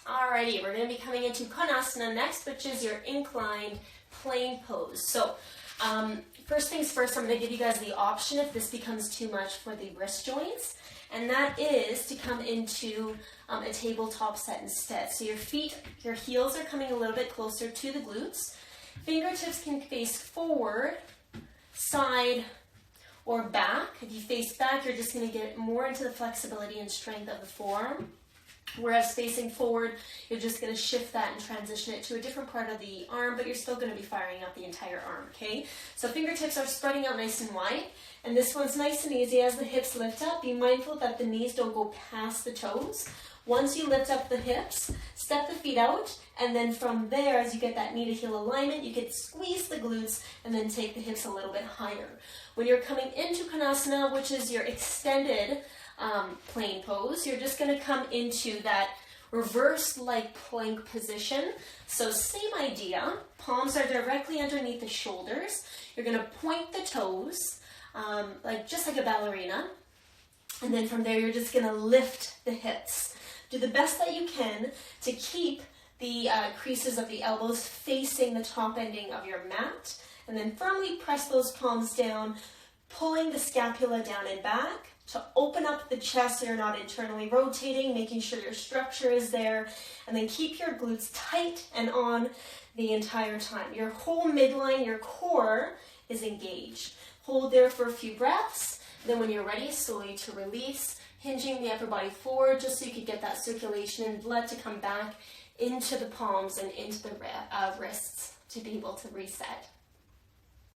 Alrighty, we're going to be coming into Konasana next, which is your inclined plane pose. So, first things first, I'm going to give you guys the option if this becomes too much for the wrist joints, and that is to come into a tabletop set instead. So your feet, your heels are coming a little bit closer to the glutes. Fingertips can face forward, side, or back. If you face back, you're just going to get more into the flexibility and strength of the forearm. Whereas facing forward, you're just going to shift that and transition it to a different part of the arm, but you're still going to be firing up the entire arm, okay? So fingertips are spreading out nice and wide, and this one's nice and easy. As the hips lift up, be mindful that the knees don't go past the toes. Once you lift up the hips, step the feet out, and then from there, as you get that knee to heel alignment, you can squeeze the glutes and then take the hips a little bit higher. When you're coming into Konasana, which is your extended plane pose, you're just going to come into that reverse like plank position. So same idea, palms are directly underneath the shoulders. You're going to point the toes, just like a ballerina. And then from there, you're just going to lift the hips. Do the best that you can to keep the creases of the elbows facing the top ending of your mat. And then firmly press those palms down, pulling the scapula down and back to open up the chest so you're not internally rotating, making sure your structure is there. And then keep your glutes tight and on the entire time. Your whole midline, your core is engaged. Hold there for a few breaths. Then when you're ready, slowly to release, hinging the upper body forward just so you can get that circulation and blood to come back into the palms and into the wrists to be able to reset.